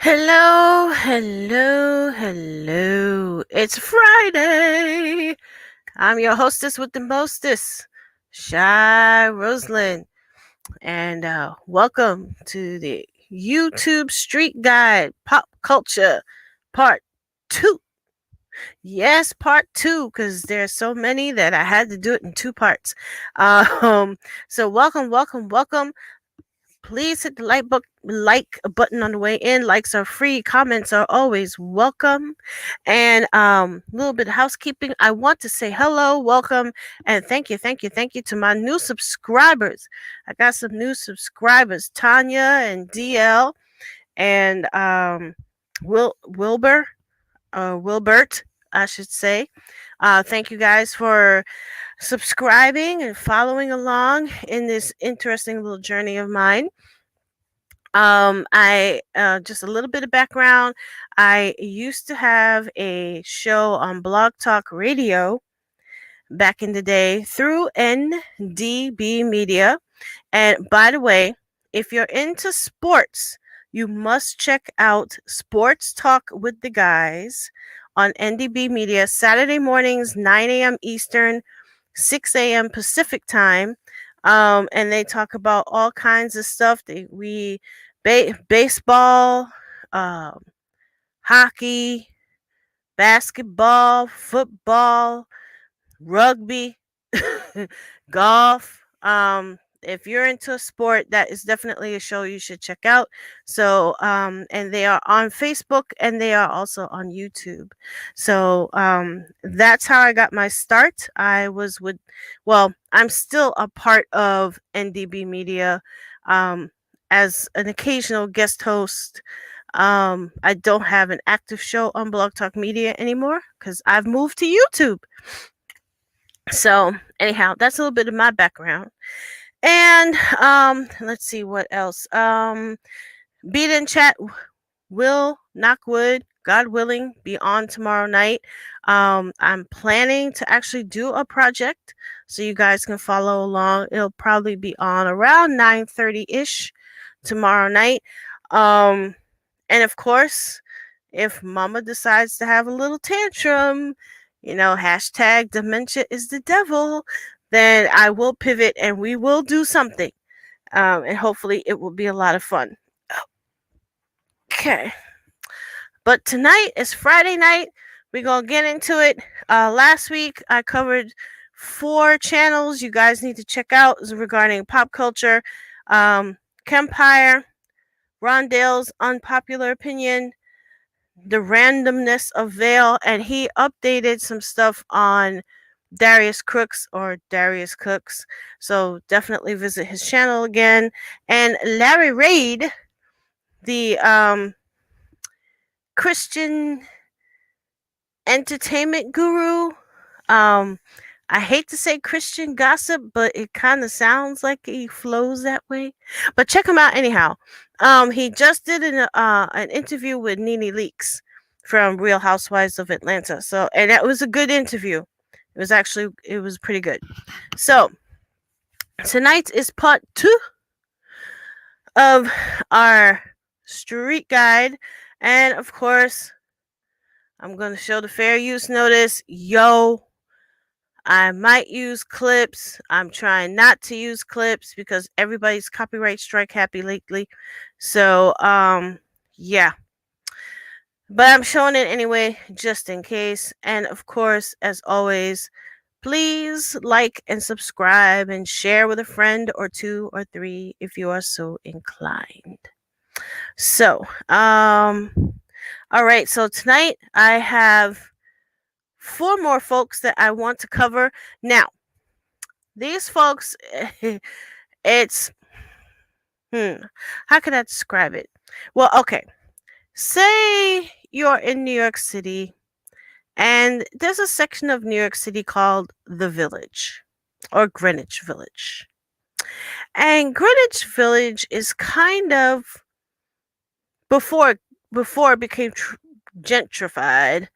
Hello, hello, hello. It's Friday. I'm your hostess with the mostest, Shy Roslyn. And welcome to the YouTube Street Guide Pop Culture Part 2. Yes, Part 2, because there's so many that I had to do it in two parts. Um, so welcome, welcome, welcome. Please hit the like button on the way in. Likes are free. Comments are always welcome. And a little bit of housekeeping. I want to say hello, welcome, and thank you to my new subscribers. I got some new subscribers, Tanya and DL and Wilbert, I should say. Thank you guys for subscribing and following along in this interesting little journey of mine. I Just a little bit of background. I used to have a show on Blog Talk Radio back in the day through NDB Media. And by the way, if you're into sports, you must check out Sports Talk with the Guys on NDB Media Saturday mornings, 9 a.m. Eastern, 6 a.m. Pacific time. And they talk about all kinds of stuff. Baseball, um, hockey, basketball, football, rugby, golf. If you're into a sport, that is definitely a show you should check out. So, and they are on Facebook and they are also on YouTube. So, that's how I got my start. I'm still a part of NDB Media, as an occasional guest host. I don't have an active show on Blog Talk Media anymore because I've moved to YouTube. So, anyhow, that's a little bit of my background. And let's see what else. Beat in chat will, knock wood, God willing, be on tomorrow night. I'm planning to actually do a project so you guys can follow along. It'll probably be on around 9:30-ish tomorrow night. And of course, if mama decides to have a little tantrum, hashtag dementia is the devil, then I will pivot and we will do something. And hopefully it will be a lot of fun. Okay. But tonight is Friday night. We're going to get into it. Last week I covered 4 channels you guys need to check out regarding pop culture. Kempire, Rondale's Unpopular Opinion, The Randomness of Vale, and he updated some stuff on Darius Crooks. So definitely visit his channel again. And Larry Raid, the Christian entertainment guru. I hate to say Christian gossip, but it kind of sounds like he flows that way. But check him out anyhow. He just did an interview with Nene Leakes from Real Housewives of Atlanta. So, and that was a good interview. It was pretty good. So, tonight is part 2 of our street guide. And of course, I'm going to show the fair use notice. I might use clips. I'm trying not to use clips because everybody's copyright strike happy lately. So, yeah. But I'm showing it anyway, just in case. And of course, as always, please like and subscribe and share with a friend or 2 or 3 if you are so inclined. So, all right. So tonight I have 4 more folks that I want to cover. Now, these folks, it's, how can I describe it? Well, okay. Say you're in New York City and there's a section of New York City called the Village or Greenwich Village. And Greenwich Village is kind of, before it became gentrified,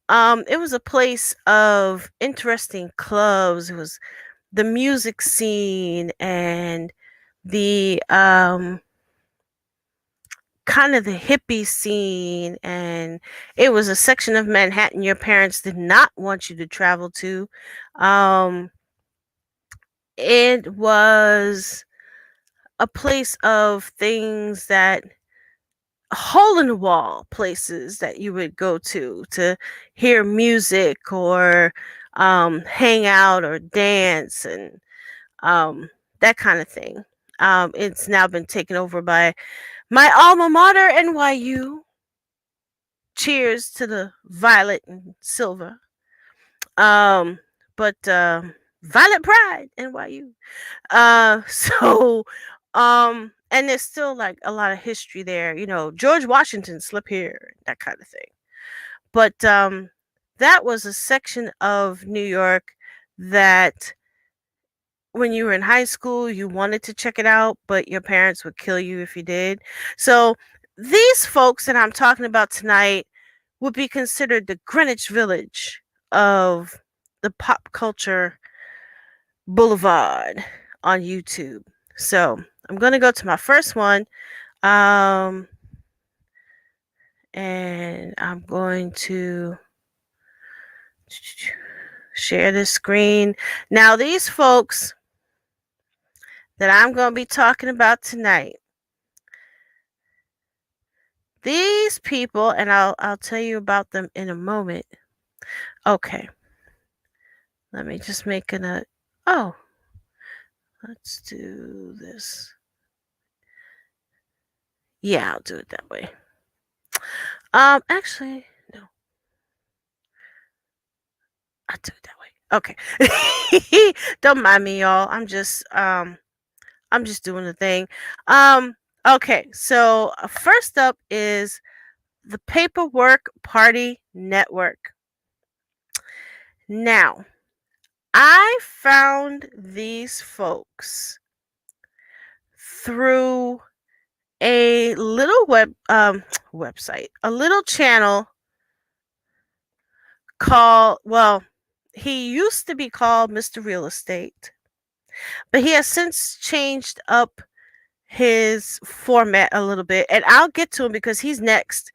it was a place of interesting clubs. It was the music scene and the kind of the hippie scene, and it was a section of Manhattan your parents did not want you to travel to. Um, it was a place of things that hole in the wall places that you would go to hear music or hang out or dance and um, that kind of thing. It's now been taken over by my alma mater, NYU. Cheers to the violet and silver. Um, but Violet Pride, NYU. So and there's still like a lot of history there. George Washington slept here, that kind of thing. But that was a section of New York that when you were in high school, you wanted to check it out, but your parents would kill you if you did. So these folks that I'm talking about tonight would be considered the Greenwich Village of the Pop Culture Boulevard on YouTube. So I'm going to go to my first one. Um, and I'm going to share this screen. Now, these folks that I'm going to be talking about tonight, these people, and I'll tell you about them in a moment. Okay. Let me just make a oh, let's do this. Yeah, I'll do it that way. Actually, no. I'll do it that way. Okay. Don't mind me, y'all. I'm just doing the thing. Okay. So first up is the Paperwork Party Network. Now, I found these folks through a little website, a little channel called, well, he used to be called Mr. Real Estate, but he has since changed up his format a little bit, and I'll get to him because he's next.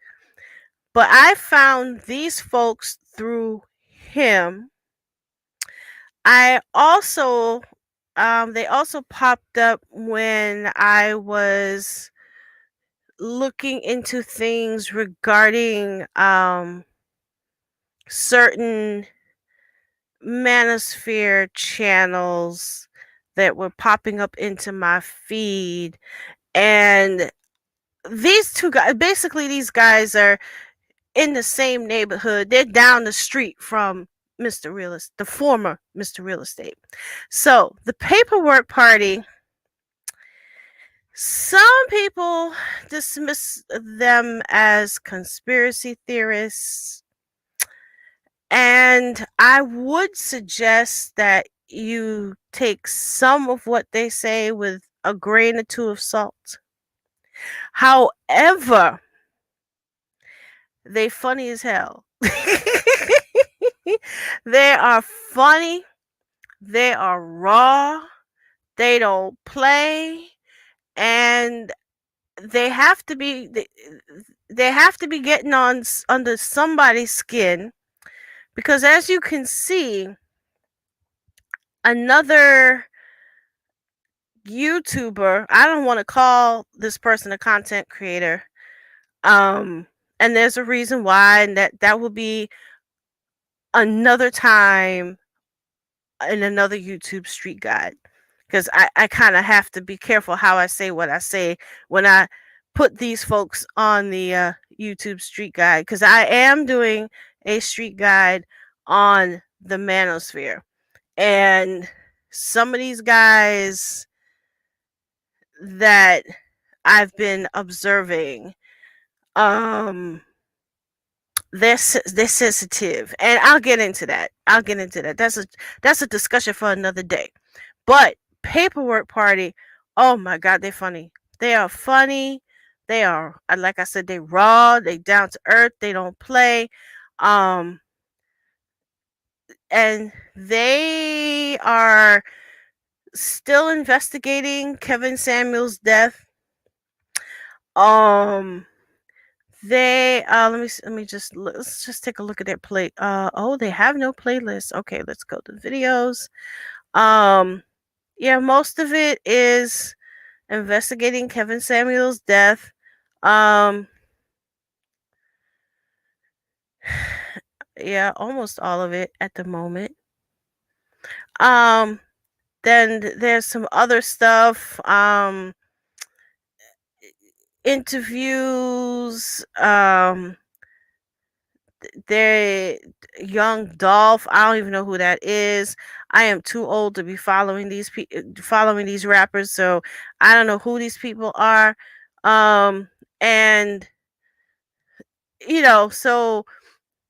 But I found these folks through him. I also they also popped up when I was looking into things regarding certain manosphere channels that were popping up into my feed. And these two guys, basically these guys are in the same neighborhood. They're down the street from Mr. Real Estate, the former Mr. Real Estate. So the Paperwork Party, some people dismiss them as conspiracy theorists. And I would suggest that you take some of what they say with a grain or two of salt. However, they funny as hell. They are funny. They are raw. They don't play, and they have to be they have to be getting on under somebody's skin, because as you can see, another YouTuber, I don't want to call this person a content creator, um and there's a reason why, and that will be another time in another YouTube street guide, because I kind of have to be careful how I say what I say when I put these folks on the YouTube street guide, because I am doing a street guide on the manosphere. And some of these guys that I've been observing, um, they're sensitive, and I'll get into that. That's a discussion for another day. But Paperwork Party, oh my God, they're funny. They are funny. They are, like I said, they raw. They down to earth. They don't play. Um, and they are still investigating Kevin Samuels' death. Um, they let me just let's just take a look at their play. Oh, they have no playlist. Okay, let's go to videos. Um, yeah, most of it is investigating Kevin Samuel's death. Um, yeah, almost all of it at the moment. Um, then there's some other stuff. Interviews. They Young Dolph. I don't even know who that is. I am too old to be following these rappers, so I don't know who these people are. And so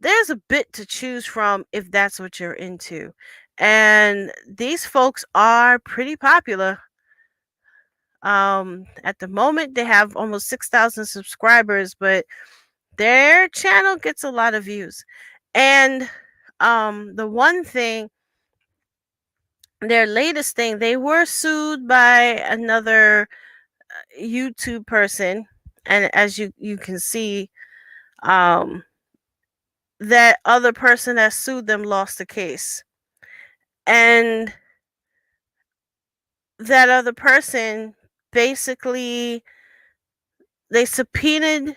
there's a bit to choose from if that's what you're into. And these folks are pretty popular. At the moment, they have almost 6,000 subscribers, but their channel gets a lot of views. And the one thing, their latest thing, they were sued by another YouTube person, and as you can see, um, that other person that sued them lost the case, and that other person basically they subpoenaed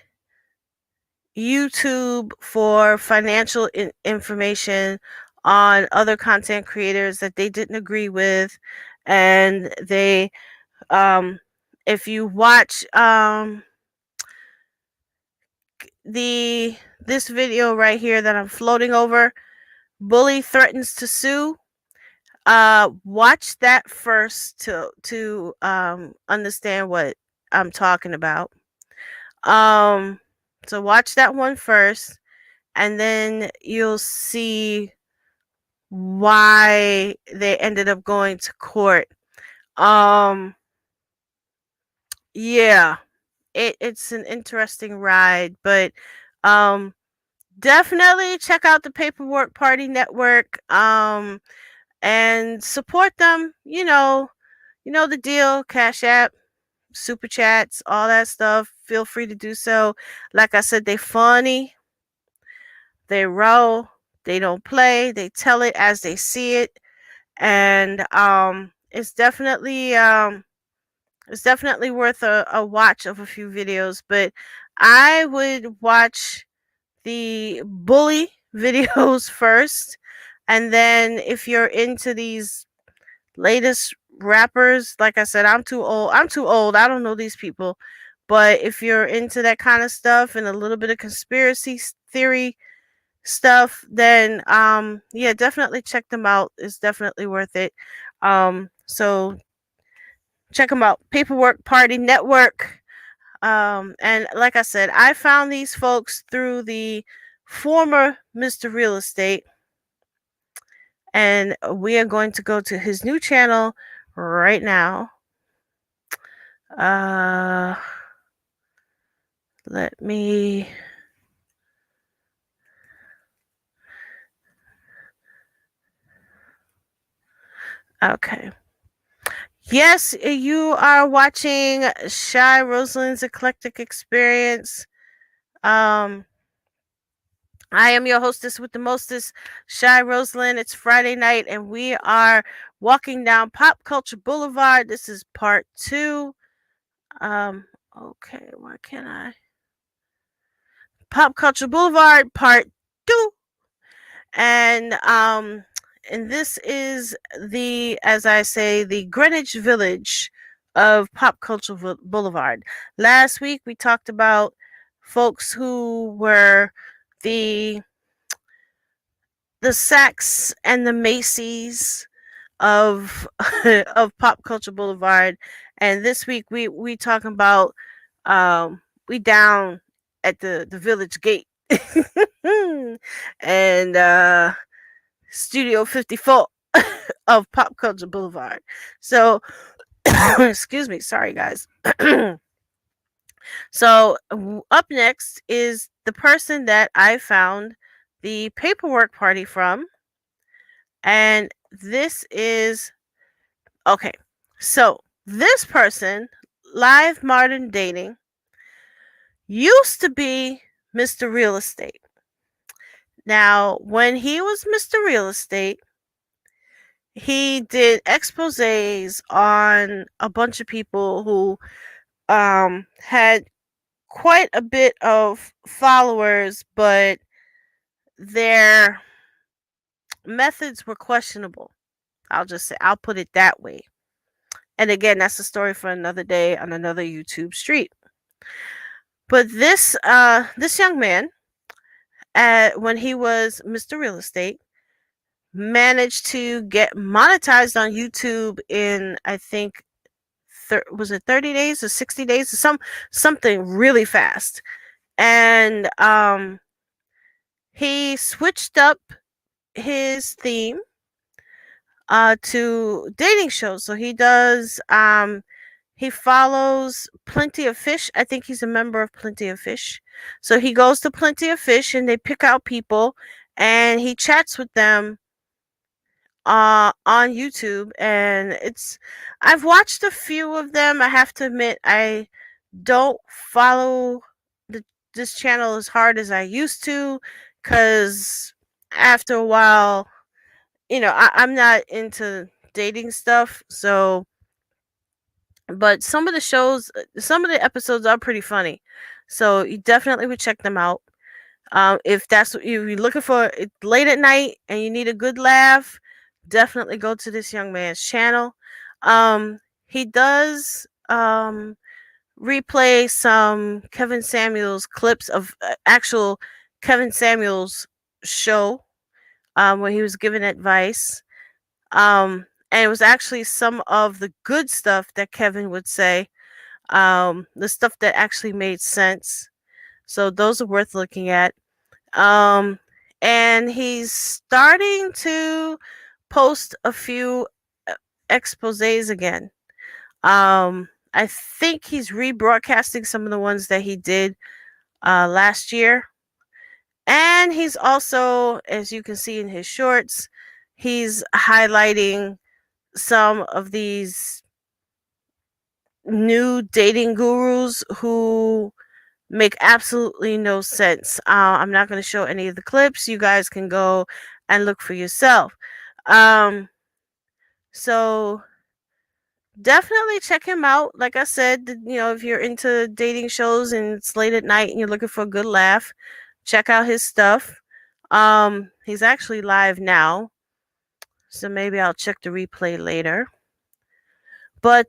YouTube for financial information on other content creators that they didn't agree with, and they if you watch the this video right here that I'm floating over, bully threatens to sue. Watch that first to understand what I'm talking about. Um, so watch that one first, and then you'll see why they ended up going to court. Um, yeah, it's an interesting ride, but um, definitely check out the Paperwork Party Network. And support them. You know the deal. Cash App, super chats, all that stuff. Feel free to do so. Like I said, they funny. They roll. They don't play. They tell it as they see it, and it's definitely worth a watch of a few videos. But I would watch the bully videos first, and then if you're into these latest rappers, like I said, I'm too old, I don't know these people. But if you're into that kind of stuff and a little bit of conspiracy theory stuff, then yeah, definitely check them out. It's definitely worth it. So check them out. Paperwork Party Network. And like I said, I found these folks through the former Mr. Real Estate, and we are going to go to his new channel right now. Uh, let me. Okay. Yes, you are watching Shy Rosalind's Eclectic Experience. Um, I am your hostess with the mostest, Shy Rosalind. It's Friday night, and we are walking down Pop Culture Boulevard. This is part 2. Okay, why can't I? Pop Culture Boulevard, part 2. And this is as I say, the Greenwich Village of Pop Culture Boulevard. Last week we talked about folks who were the the Saks and the Macy's of of Pop Culture Boulevard, and this week we talking about we down at the Village Gate. And Studio 54 of Pop Culture Boulevard. So, excuse me, sorry guys. So, up next is the person that I found the paperwork party from, and this is okay. So, this person, live modern dating, used to be Mr. Real Estate. Now, when he was Mr. Real Estate, he did exposés on a bunch of people who had quite a bit of followers, but their methods were questionable. I'll just say, I'll put it that way. And again, that's a story for another day on another YouTube street. But this young man, when he was Mr. Real Estate, managed to get monetized on YouTube in, I think, was it 30 days or 60 days, or something really fast. And he switched up his theme to dating shows. So he follows Plenty of Fish. I think he's a member of Plenty of Fish. So he goes to Plenty of Fish and they pick out people and he chats with them on YouTube. And I've watched a few of them. I have to admit, I don't follow this channel as hard as I used to, because after a while, I'm not into dating stuff. So, but some of the episodes are pretty funny. So you definitely would check them out. If that's what you're looking for late at night and you need a good laugh, definitely go to this young man's channel. He does replay some Kevin Samuels clips of actual Kevin Samuels show when he was giving advice. And it was actually some of the good stuff that Kevin would say, the stuff that actually made sense. So those are worth looking at. And he's starting to post a few exposés again. I think he's rebroadcasting some of the ones that he did last year. And he's also, as you can see in his shorts, he's highlighting some of these new dating gurus who make absolutely no sense. I'm not going to show any of the clips. You guys can go and look for yourself. So definitely check him out. Like I said, if you're into dating shows and it's late at night and you're looking for a good laugh, check out his stuff. He's actually live now, so maybe I'll check the replay later. But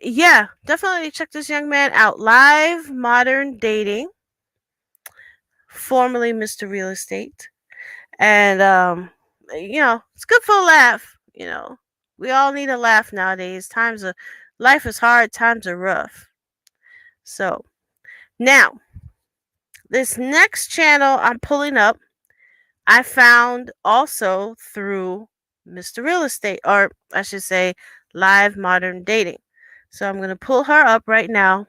yeah, definitely check this young man out. Live Modern Dating, formerly Mr. Real Estate. And it's good for a laugh. We all need a laugh nowadays. Life is hard, times are rough. So now, this next channel I'm pulling up, I found also through Mr. Real Estate, or I should say Live Modern Dating. So I'm going to pull her up right now.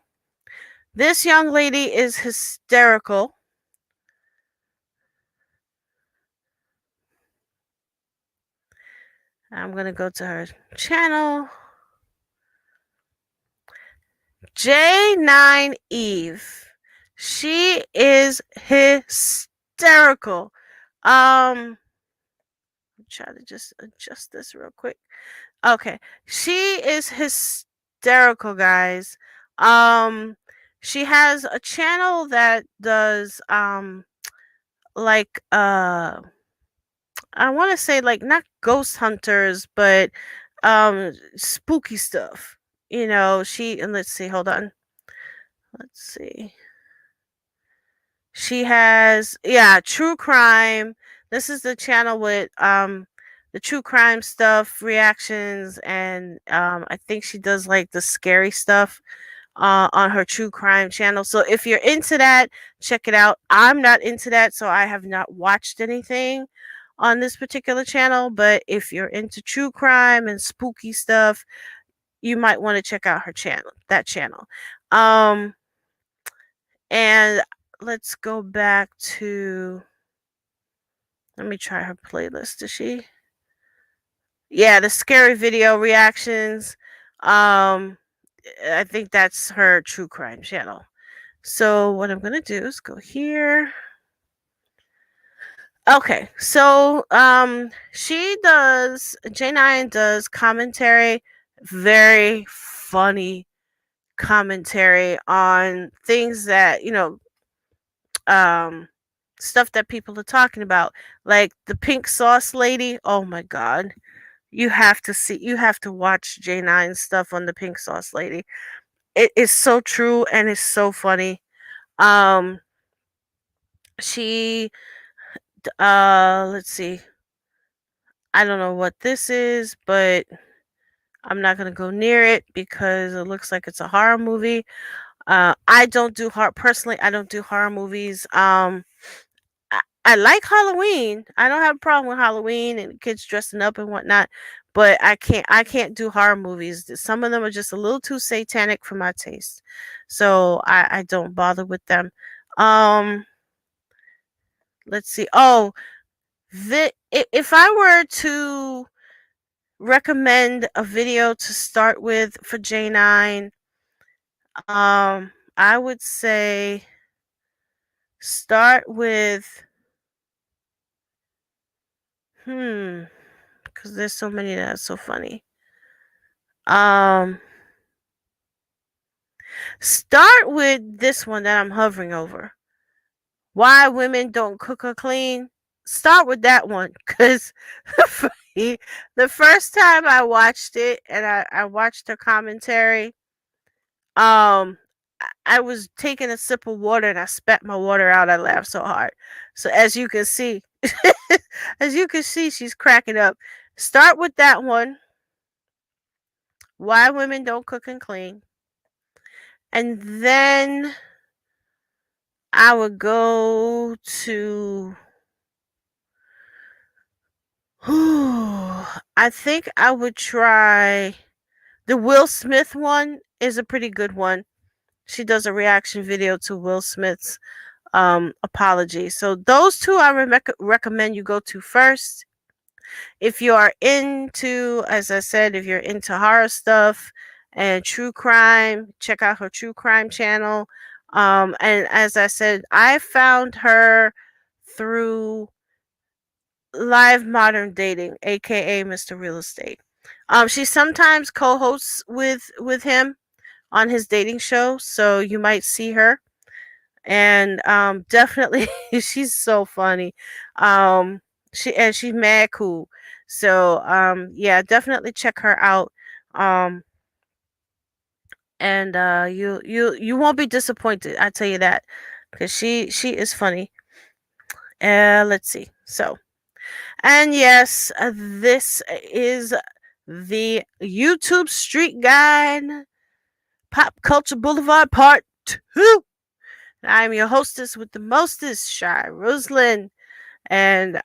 This young lady is hysterical. I'm going to go to her channel. J9 Eve. She is hysterical. Try to just adjust this real quick. Okay. She is hysterical, guys. She has a channel that does like I want to say, like, not ghost hunters, but spooky stuff. And let's see, hold on. Let's see. She has, yeah, true crime. This is the channel with the true crime stuff, reactions, and I think she does like the scary stuff on her true crime channel. So if you're into that, check it out. I'm not into that, so I have not watched anything on this particular channel, but if you're into true crime and spooky stuff, you might want to check out that channel. And let's go back to, let me try her playlist. Is she? Yeah, the scary video reactions. I think that's her true crime channel. So what I'm gonna do is go here. Okay, so she does J9 does commentary, very funny commentary on things that um stuff that people are talking about, like the pink sauce lady. Oh my god, you have to watch J9 stuff on the pink sauce lady. It is so true and it's so funny. Um, she let's see. I don't know what this is, but I'm not gonna go near it because it looks like it's a horror movie. I don't do horror personally. I don't do horror movies. I like Halloween. I don't have a problem with Halloween and kids dressing up and whatnot, but I can't do horror movies. Some of them are just a little too satanic for my taste, so I don't bother with them. Um, let's see. Oh, if I were to recommend a video to start with for J9, I would say start with because there's so many that are so funny. Um, Start with this one that I'm hovering over. Why women don't cook or clean. Start with that one because the first time I watched it and I watched her commentary, um, I was taking a sip of water and I spat my water out. I laughed so hard. So as you can see, as you can see, she's cracking up. Start with that one. Why women don't cook and clean. And then I would go to I think I would try the Will Smith one is a pretty good one. She does a reaction video to Will Smith's apology. So those two I recommend you go to first. If you are into, as I said, if you're into horror stuff and true crime, check out her true crime channel. And as I said, I found her through Live Modern Dating, aka Mr. Real Estate. She sometimes co-hosts with him on his dating show, so you might see her. And definitely, she's so funny. Um, she's mad cool. So yeah, definitely check her out. Um, and you won't be disappointed. I tell you that because she is funny. Let's see. So and yes, this is the YouTube Street Guide Pop Culture Boulevard Part 2. I'm your hostess with the mostest, Shy Roslyn. And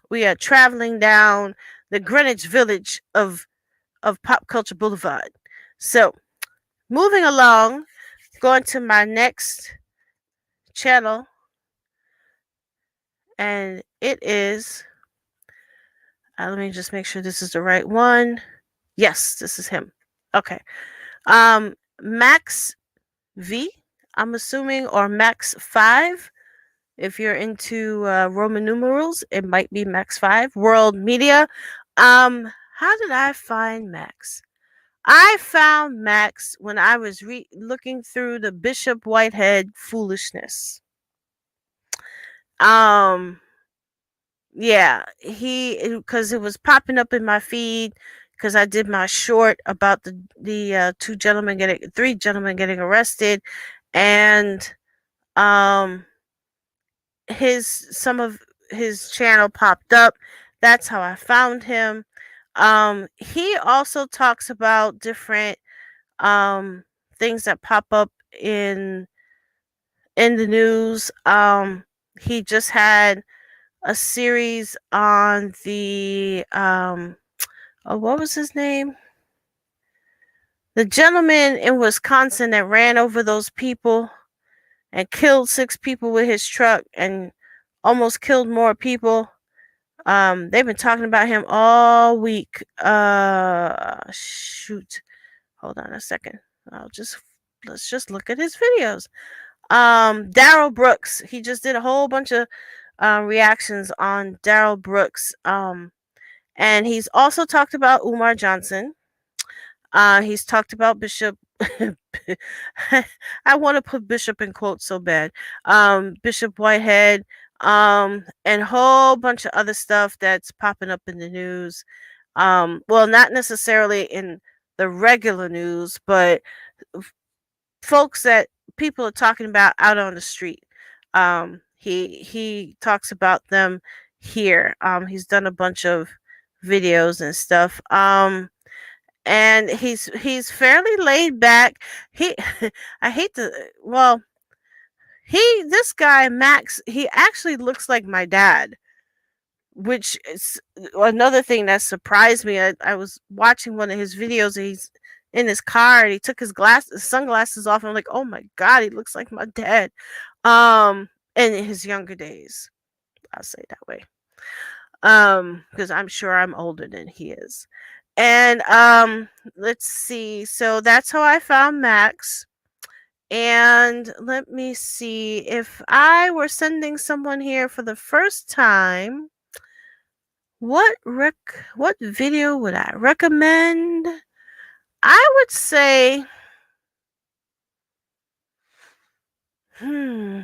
we are traveling down the Greenwich Village of Pop Culture Boulevard. So, moving along, going to my next channel, and it is, let me just make sure this is the right one. Yes, this is him. Okay. Max V, I'm assuming, or Max 5. If you're into Roman numerals, it might be Max 5. World Media. How did I find Max? I found Max when I was looking through the Bishop Whitehead foolishness. Um, yeah, because it was popping up in my feed because I did my short about the three gentlemen getting arrested, and um some of his channel popped up. That's how I found him. He also talks about different things that pop up in the news. He just had a series on the oh, what was his name? The gentleman in Wisconsin that ran over those people and killed 6 people with his truck and almost killed more people. They've been talking about him all week. Shoot. Hold on a second. I'll just let's just look at his videos. Daryl Brooks, he just did a whole bunch of reactions on Daryl Brooks. And he's also talked about Umar Johnson. He's talked about Bishop. I want to put Bishop in quotes so bad. Bishop Whitehead, and a whole bunch of other stuff that's popping up in the news. Well, not necessarily in the regular news, but folks that people are talking about out on the street. He talks about them here. He's done a bunch of videos and stuff. And he's fairly laid back. He I hate to well, this guy Max, he actually looks like my dad, which is another thing that surprised me. I was watching one of his videos and he's in his car and he took his sunglasses off. I'm like, oh my god, he looks like my dad. In his younger days. I'll say it that way. Because I'm sure I'm older than he is. And let's see. So that's how I found Max. And let me see, if I were sending someone here for the first time, what video would I recommend? I would say hmm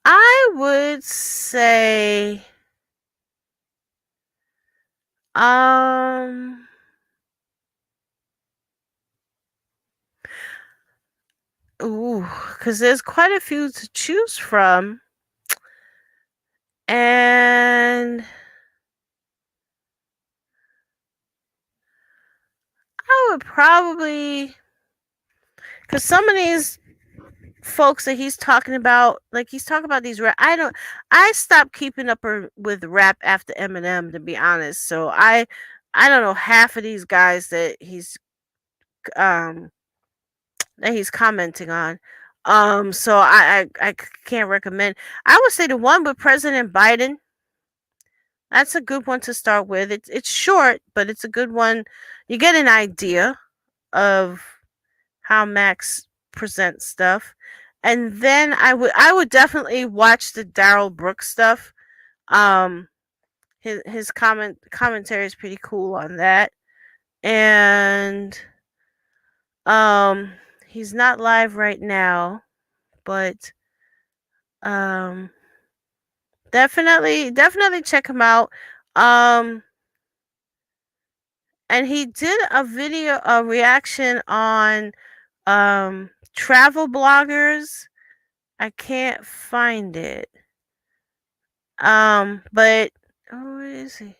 I would say um ooh, cuz there's quite a few to choose from. And I would probably, cuz some of these folks that he's talking about, like he's talking about these rap. I stopped keeping up with rap after Eminem, to be honest. So I don't know half of these guys um that he's commenting on. So I can't recommend. I would say the one with President Biden. That's a good one to start with. It's short, but it's a good one. You get an idea of how Max presents stuff. And then I would definitely watch the Daryl Brooks stuff. Um his commentary is pretty cool on that. And um he's not live right now, but um definitely check him out. Um and he did a reaction on travel bloggers. I can't find it. But oh, where is he?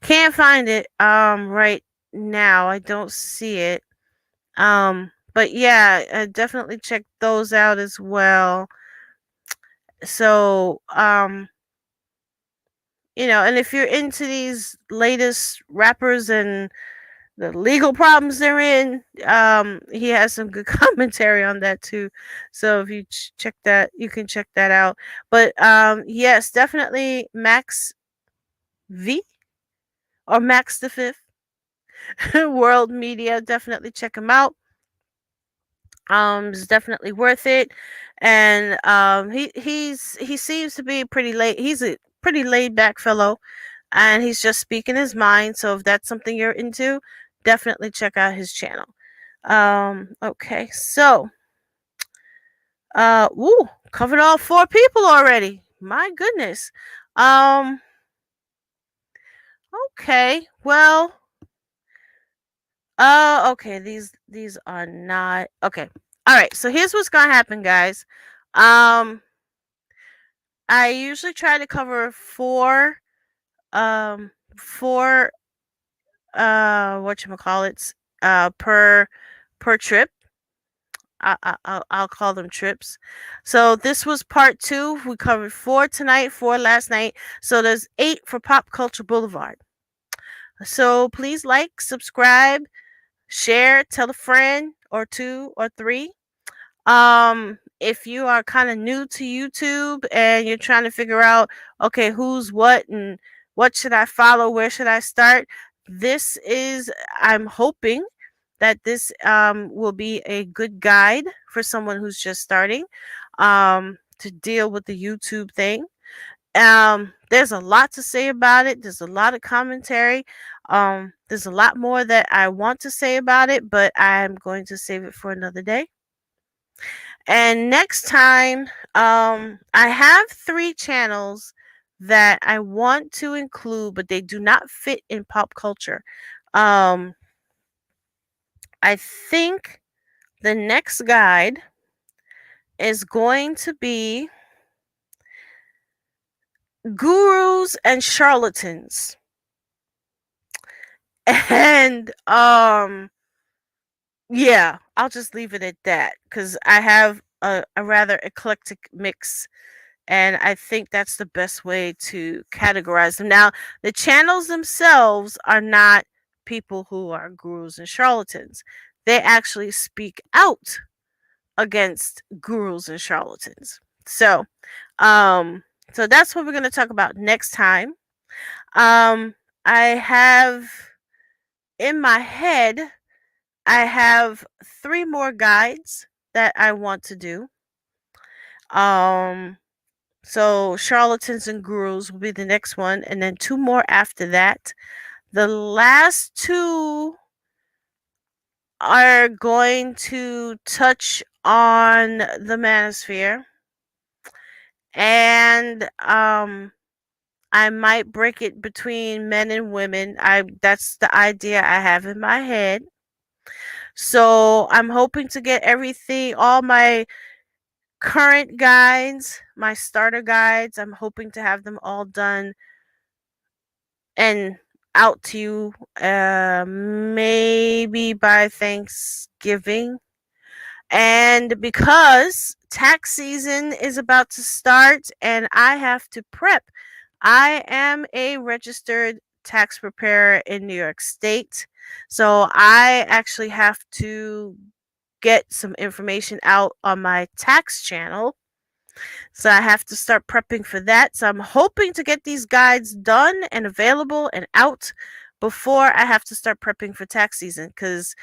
Can't find it right now. I don't see it. But yeah, definitely check those out as well. So, and if you're into these latest rappers and the legal problems they're in, he has some good commentary on that too. So if you check that, you can check that out. But yes, definitely Max V or Max the Fifth World Media. Definitely check him out. It's definitely worth it. And he seems to be pretty late. He's a pretty laid back fellow, and he's just speaking his mind. So if that's something you're into, definitely check out his channel. Okay, so covered all 4 people already. My goodness. Um, okay, well, okay, these are not okay. All right, so here's what's gonna happen, guys. Um, I usually try to cover four whatchamacallits per trip. I'll call them trips. So this was part 2. We covered 4 tonight, 4 last night. So there's 8 for Pop Culture Boulevard. So please like, subscribe, share, tell a friend or 2 or 3. If you are kind of new to YouTube and you're trying to figure out, okay, who's what and What should I follow? Where should I start? This is, I'm hoping that this will be a good guide for someone who's just starting to deal with the YouTube thing. There's a lot to say about it. There's a lot of commentary. There's a lot more that I want to say about it, but I'm going to save it for another day. And next time, I have 3 channels that I want to include, but they do not fit in pop culture. Um, I think the next guide is going to be gurus and charlatans. And yeah, I'll just leave it at that because I have a rather eclectic mix, and I think that's the best way to categorize them. Now, the channels themselves are not people who are gurus and charlatans. They actually speak out against gurus and charlatans. So, um, so that's what we're going to talk about next time. Um, I have in my head, I have 3 more guides that I want to do. So charlatans and gurus will be the next one, and then 2 more after that. The last 2 are going to touch on the manosphere, and I might break it between men and women. That's the idea I have in my head. So I'm hoping to get everything, all my current guides, my starter guides, I'm hoping to have them all done and out to you maybe by Thanksgiving. And because tax season is about to start and I have to prep, I am a registered tax preparer in New York State. So I actually have to get some information out on my tax channel. So I have to start prepping for that. So I'm hoping to get these guides done and available and out before I have to start prepping for tax season, because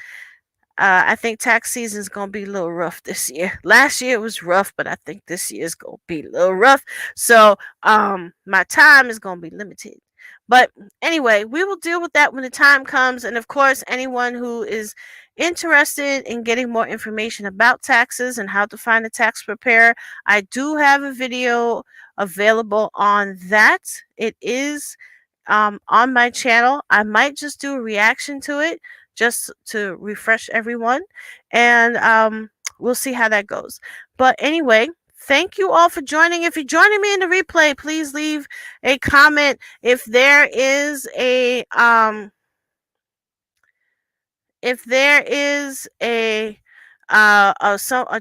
I think tax season is going to be a little rough this year. Last year it was rough, but I think this year is going to be a little rough. So my time is going to be limited. But anyway, we will deal with that when the time comes. And of course, anyone who is interested in getting more information about taxes and how to find a tax preparer, I do have a video available on that. It is on my channel. I might just do a reaction to it just to refresh everyone, and we'll see how that goes. But anyway, thank you all for joining. If you're joining me in the replay, please leave a comment. If there is a a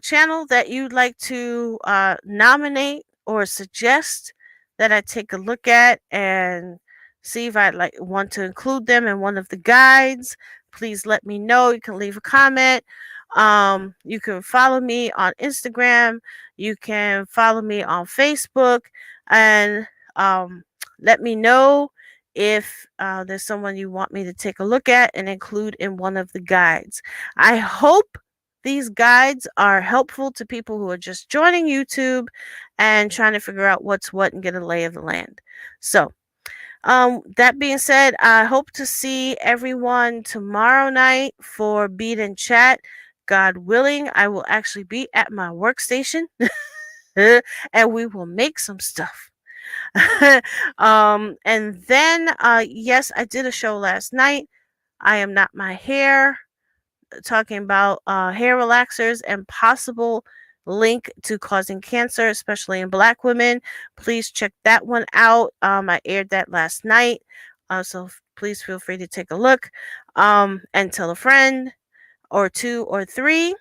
channel that you'd like to nominate or suggest that I take a look at and see if I'd like want to include them in one of the guides, please let me know. You can leave a comment. You can follow me on Instagram. You can follow me on Facebook, and let me know if there's someone you want me to take a look at and include in one of the guides. I hope these guides are helpful to people who are just joining YouTube and trying to figure out what's what and get a lay of the land. So, that being said, I hope to see everyone tomorrow night for Beat and Chat. God willing, I will actually be at my workstation and we will make some stuff. And then, yes, I did a show last night. I am not my hair, talking about hair relaxers and possible link to causing cancer, especially in Black women. Please check that one out. I aired that last night, so please feel free to take a look, and tell a friend or 2 or 3.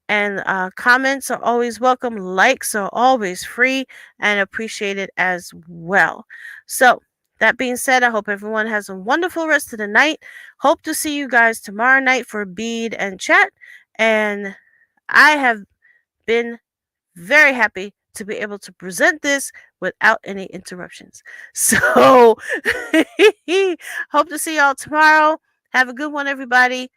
And comments are always welcome. Likes are always free and appreciated as well. So, that being said, I hope everyone has a wonderful rest of the night. Hope to see you guys tomorrow night for Bead and Chat. And I have been very happy to be able to present this without any interruptions. So, hope to see y'all tomorrow. Have a good one, everybody.